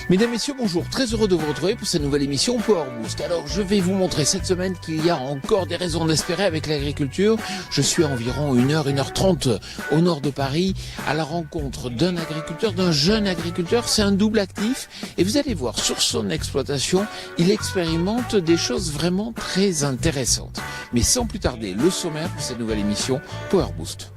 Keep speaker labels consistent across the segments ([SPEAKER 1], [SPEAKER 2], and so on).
[SPEAKER 1] Mesdames, Messieurs, bonjour. Très heureux de vous retrouver pour cette nouvelle émission Power Boost. Alors, je vais vous montrer cette semaine qu'il y a encore des raisons d'espérer avec l'agriculture. Je suis à environ 1h30 au nord de Paris à la rencontre d'un agriculteur, d'un jeune agriculteur. C'est un double actif et vous allez voir sur son exploitation, il expérimente des choses vraiment très intéressantes. Mais sans plus tarder, le sommaire pour cette nouvelle émission Power Boost.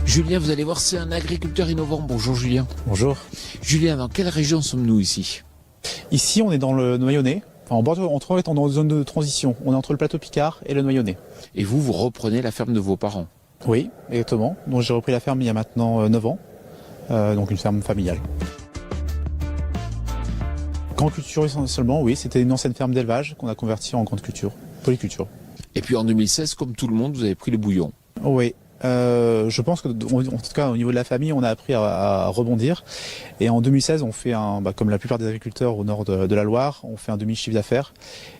[SPEAKER 1] Julien, vous allez voir, c'est un agriculteur innovant. Bonjour Julien.
[SPEAKER 2] Bonjour.
[SPEAKER 1] Julien, dans quelle région sommes-nous ici?
[SPEAKER 2] Ici, on est dans le Noyonnais. Enfin, on est dans une zone de transition. On est entre le plateau Picard et le Noyonnais.
[SPEAKER 1] Et vous reprenez la ferme de vos parents?
[SPEAKER 2] Oui, exactement. Donc j'ai repris la ferme il y a maintenant 9 ans. Donc une ferme familiale. Grande culture essentiellement, oui. C'était une ancienne ferme d'élevage qu'on a convertie en grande culture, polyculture.
[SPEAKER 1] Et puis en 2016, comme tout le monde, vous avez pris le bouillon.
[SPEAKER 2] Oui. Je pense que, en tout cas, au niveau de la famille, on a appris à rebondir. Et en 2016, on fait comme la plupart des agriculteurs au nord de la Loire, on fait un demi-chiffre d'affaires.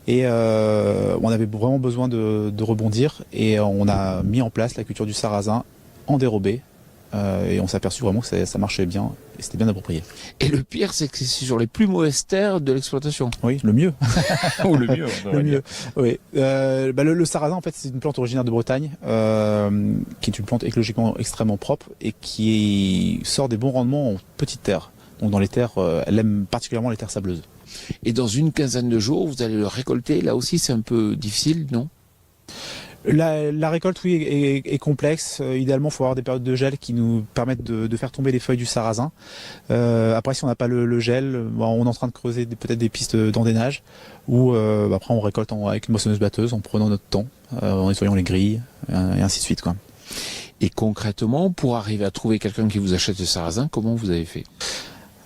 [SPEAKER 2] Et on avait vraiment besoin de rebondir. Et on a mis en place la culture du sarrasin en dérobé. Et on s'est aperçu vraiment que ça marchait bien et c'était bien approprié.
[SPEAKER 1] Et le pire, c'est que c'est sur les plus mauvaises terres de l'exploitation.
[SPEAKER 2] Oui, le mieux.
[SPEAKER 1] Ou le mieux.
[SPEAKER 2] Le mieux. Oui. Le sarrasin, en fait, c'est une plante originaire de Bretagne, qui est une plante écologiquement extrêmement propre et qui sort des bons rendements en petites terres. Donc dans les terres, elle aime particulièrement les terres sableuses.
[SPEAKER 1] Et dans une quinzaine de jours, vous allez le récolter. Là aussi, c'est un peu difficile, non?
[SPEAKER 2] La récolte, oui, est complexe. Idéalement, il faut avoir des périodes de gel qui nous permettent de faire tomber les feuilles du sarrasin. Après, si on n'a pas le gel, on est en train de creuser peut-être des pistes d'endénage. Ou après, on récolte avec une moissonneuse-batteuse en prenant notre temps, en nettoyant les grilles, et ainsi de suite, quoi.
[SPEAKER 1] Et concrètement, pour arriver à trouver quelqu'un qui vous achète le sarrasin, comment vous avez fait?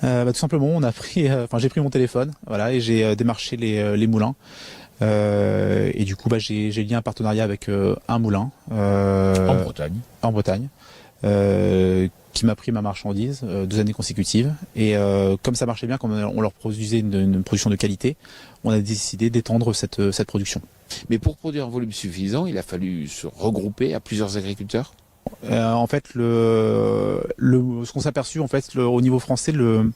[SPEAKER 2] Tout simplement, j'ai pris mon téléphone, voilà, et j'ai démarché les moulins. Et du coup, j'ai lié un partenariat avec un moulin en Bretagne, qui m'a pris ma marchandise 2 années consécutives. Et comme ça marchait bien, comme on leur produisait une production de qualité, on a décidé d'étendre cette production.
[SPEAKER 1] Mais pour produire un volume suffisant, il a fallu se regrouper à plusieurs agriculteurs?
[SPEAKER 2] En fait, ce qu'on s'est aperçu, en fait, au niveau français, le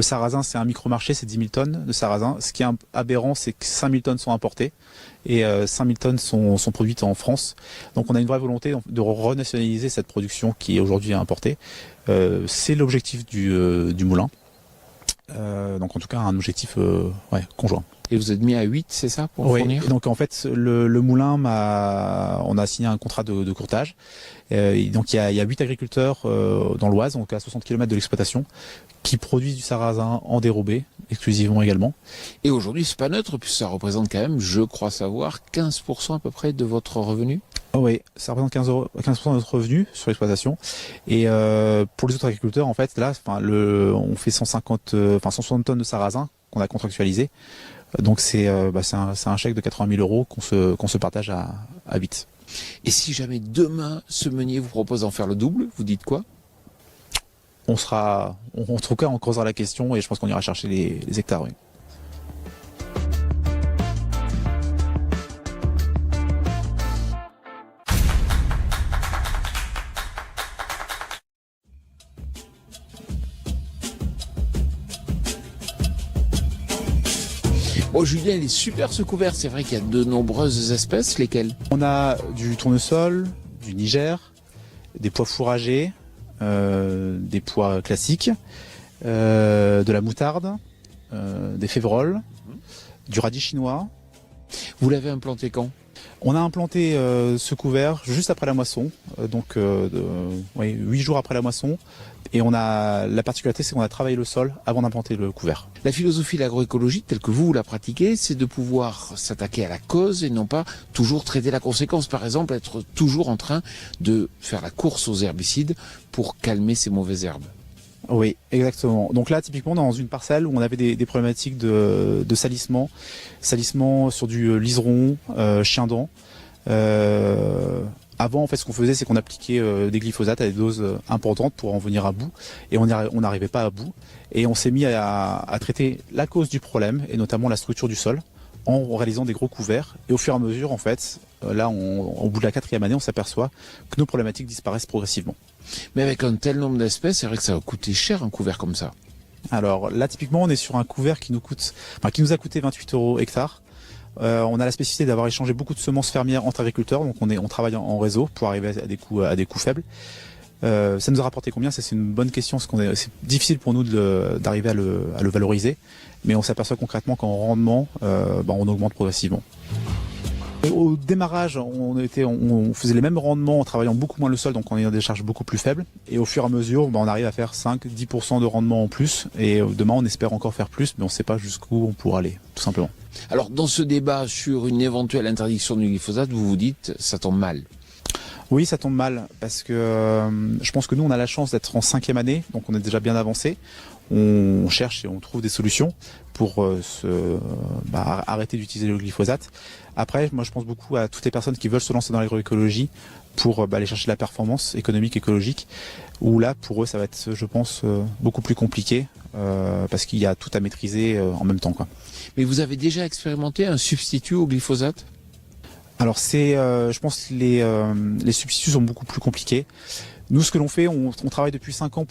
[SPEAKER 2] sarrasin, c'est un micro-marché, c'est 10 000 tonnes de sarrasin. Ce qui est aberrant, c'est que 5 000 tonnes sont importées et 5 000 tonnes sont produites en France. Donc on a une vraie volonté de renationaliser cette production qui est aujourd'hui importée. C'est l'objectif du moulin. Donc en tout cas, un objectif conjoint.
[SPEAKER 1] Et vous êtes mis à 8, c'est ça, pour fournir?
[SPEAKER 2] Oui, donc en fait, le moulin, on a signé un contrat de courtage. Donc il y a 8 agriculteurs dans l'Oise, donc à 60 km de l'exploitation, qui produisent du sarrasin en dérobé, exclusivement également.
[SPEAKER 1] Et aujourd'hui, c'est pas neutre, puisque ça représente quand même, je crois savoir, 15% à peu près de votre revenu?
[SPEAKER 2] Oui, ça représente 15% de notre revenu sur l'exploitation. Et pour les autres agriculteurs, en fait, là, on fait 160 tonnes de sarrasin qu'on a contractualisé. Donc c'est un chèque de 80 000 euros qu'on se partage à 8.
[SPEAKER 1] Et si jamais demain, ce meunier vous propose d'en faire le double, vous dites quoi?
[SPEAKER 2] En tout cas, on creusera la question et je pense qu'on ira chercher les hectares, oui.
[SPEAKER 1] Oh Julien, il est super ce couvert, c'est vrai qu'il y a de nombreuses espèces, lesquelles?
[SPEAKER 2] On a du tournesol, du Niger, des pois fourragers, des pois classiques, de la moutarde, des féveroles, du radis chinois.
[SPEAKER 1] Vous l'avez implanté quand?
[SPEAKER 2] On a implanté ce couvert juste après la moisson, 8 jours après la moisson. Et la particularité, c'est qu'on a travaillé le sol avant d'implanter le couvert.
[SPEAKER 1] La philosophie de l'agroécologie, telle que vous la pratiquez, c'est de pouvoir s'attaquer à la cause et non pas toujours traiter la conséquence. Par exemple, être toujours en train de faire la course aux herbicides pour calmer ces mauvaises herbes.
[SPEAKER 2] Oui, exactement. Donc là, typiquement, dans une parcelle où on avait des problématiques de salissement sur du liseron, chien-dent, Avant, en fait, ce qu'on faisait, c'est qu'on appliquait des glyphosates à des doses importantes pour en venir à bout, et on n'arrivait pas à bout. Et on s'est mis à traiter la cause du problème, et notamment la structure du sol, en réalisant des gros couverts. Et au fur et à mesure, en fait, là, au bout de la 4e année, on s'aperçoit que nos problématiques disparaissent progressivement.
[SPEAKER 1] Mais avec un tel nombre d'espèces, c'est vrai que ça va coûter cher un couvert comme ça.
[SPEAKER 2] Alors là, typiquement, on est sur un couvert qui nous a coûté 28 € hectare. On a la spécificité d'avoir échangé beaucoup de semences fermières entre agriculteurs, donc on travaille en réseau pour arriver à des coûts faibles. Ça nous a rapporté combien? Ça, c'est une bonne question, parce c'est difficile pour nous d'arriver à le valoriser, mais on s'aperçoit concrètement qu'en rendement, on augmente progressivement. Au démarrage, on faisait les mêmes rendements en travaillant beaucoup moins le sol, donc en ayant des charges beaucoup plus faibles. Et au fur et à mesure, on arrive à faire 5-10% de rendement en plus. Et demain, on espère encore faire plus, mais on ne sait pas jusqu'où on pourra aller, tout simplement.
[SPEAKER 1] Alors, dans ce débat sur une éventuelle interdiction du glyphosate, vous vous dites, ça tombe mal.
[SPEAKER 2] Oui, ça tombe mal, parce que je pense que nous, on a la chance d'être en 5e année, donc on est déjà bien avancé. On cherche et on trouve des solutions pour arrêter d'utiliser le glyphosate. Après, moi, je pense beaucoup à toutes les personnes qui veulent se lancer dans l'agroécologie pour aller chercher la performance économique, écologique, où là, pour eux, ça va être, je pense, beaucoup plus compliqué, parce qu'il y a tout à maîtriser en même temps, quoi.
[SPEAKER 1] Mais vous avez déjà expérimenté un substitut au glyphosate ?
[SPEAKER 2] Alors je pense que les substituts sont beaucoup plus compliqués. Nous, ce que l'on fait, on travaille depuis 5 ans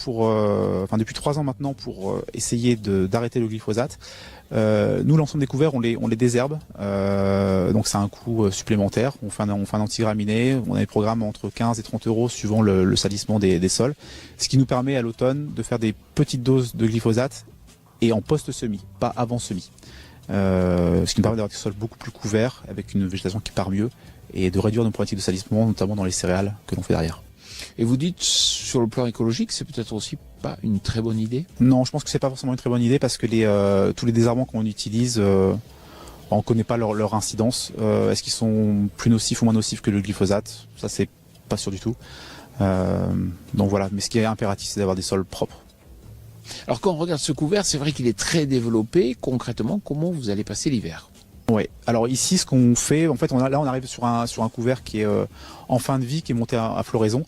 [SPEAKER 2] depuis 3 ans maintenant pour essayer d'arrêter le glyphosate. Nous, l'ensemble des couverts, on les désherbe, donc c'est un coût supplémentaire. On fait un antigraminé, on a des programmes entre 15 et 30 € suivant le salissement des sols, ce qui nous permet à l'automne de faire des petites doses de glyphosate et en post-semis, pas avant semis. Ce qui nous permet d'avoir des sols beaucoup plus couverts, avec une végétation qui part mieux, et de réduire nos problématiques de salissement, notamment dans les céréales que l'on fait derrière.
[SPEAKER 1] Et vous dites, sur le plan écologique, c'est peut-être aussi pas une très bonne idée ?
[SPEAKER 2] Non, je pense que c'est pas forcément une très bonne idée, parce que tous les désherbants qu'on utilise, on ne connaît pas leur incidence. Est-ce qu'ils sont plus nocifs ou moins nocifs que le glyphosate? Ça, c'est pas sûr du tout. Donc voilà, mais ce qui est impératif, c'est d'avoir des sols propres.
[SPEAKER 1] Alors quand on regarde ce couvert, c'est vrai qu'il est très développé. Concrètement, comment vous allez passer l'hiver ?
[SPEAKER 2] Oui. Alors ici, ce qu'on fait, en fait, on arrive sur un couvert qui est en fin de vie, qui est monté à floraison.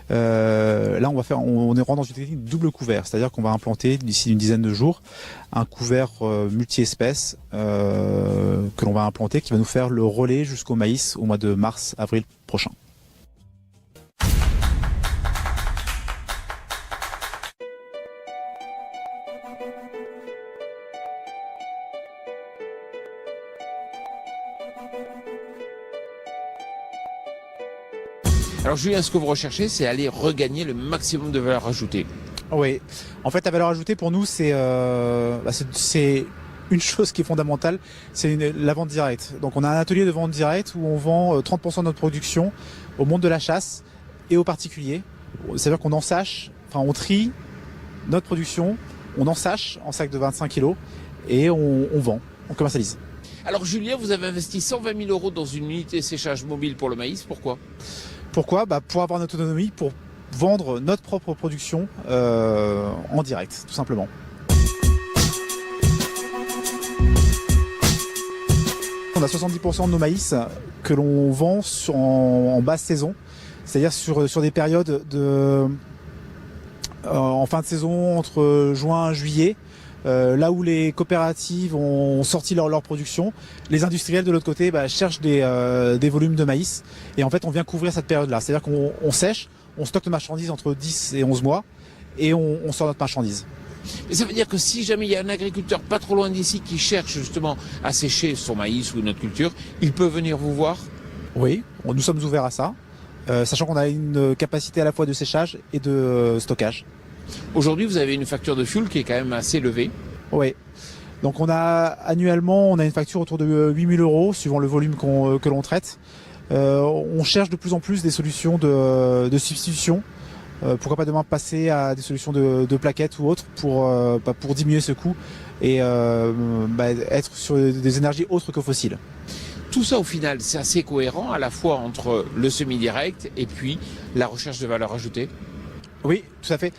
[SPEAKER 2] Là, on rentre dans une technique de double couvert, c'est-à-dire qu'on va implanter d'ici une dizaine de jours un couvert multi-espèces que l'on va implanter, qui va nous faire le relais jusqu'au maïs au mois de mars-avril prochain.
[SPEAKER 1] Alors Julien, ce que vous recherchez, c'est aller regagner le maximum de valeur ajoutée.
[SPEAKER 2] Oui, en fait, la valeur ajoutée pour nous, c'est une chose qui est fondamentale, c'est la vente directe. Donc on a un atelier de vente directe où on vend 30% de notre production au monde de la chasse et aux particuliers. C'est-à-dire qu'on on trie notre production, on ensache en sac de 25 kg et on vend, on commercialise.
[SPEAKER 1] Alors Julien, vous avez investi 120 000 € dans une unité séchage mobile pour le maïs, pourquoi ?
[SPEAKER 2] Pourquoi ? Pour avoir notre autonomie, pour vendre notre propre production en direct, tout simplement. On a 70% de nos maïs que l'on vend en basse saison, c'est-à-dire sur des périodes en fin de saison, entre juin et juillet, là où les coopératives ont sorti leur production, les industriels de l'autre côté cherchent des volumes de maïs, et en fait on vient couvrir cette période-là. C'est-à-dire qu'on sèche, on stocke nos marchandises entre 10 et 11 mois, et on sort notre marchandise.
[SPEAKER 1] Et ça veut dire que si jamais il y a un agriculteur pas trop loin d'ici qui cherche justement à sécher son maïs ou une autre culture, il peut venir vous voir ?
[SPEAKER 2] Oui, nous sommes ouverts à ça, sachant qu'on a une capacité à la fois de séchage et de stockage.
[SPEAKER 1] Aujourd'hui, vous avez une facture de fuel qui est quand même assez élevée.
[SPEAKER 2] Oui. Donc annuellement, on a une facture autour de 8 000 € suivant le volume que l'on traite. On cherche de plus en plus des solutions de substitution. Pourquoi pas demain passer à des solutions de plaquettes ou autres pour diminuer ce coût et être sur des énergies autres que fossiles.
[SPEAKER 1] Tout ça, au final, c'est assez cohérent à la fois entre le semi-direct et puis la recherche de valeur ajoutée.
[SPEAKER 2] Oui, tout à fait.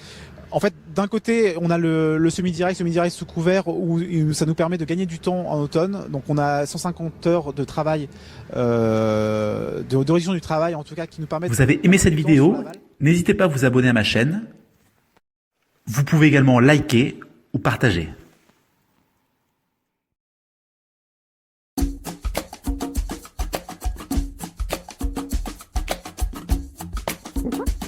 [SPEAKER 2] En fait, d'un côté, on a le semi-direct sous couvert où ça nous permet de gagner du temps en automne. Donc, on a 150 heures de travail, de réduction du travail, en tout cas, qui nous permettent.
[SPEAKER 3] Vous avez aimé cette vidéo? N'hésitez pas à vous abonner à ma chaîne. Vous pouvez également liker ou partager.
[SPEAKER 4] Mhm.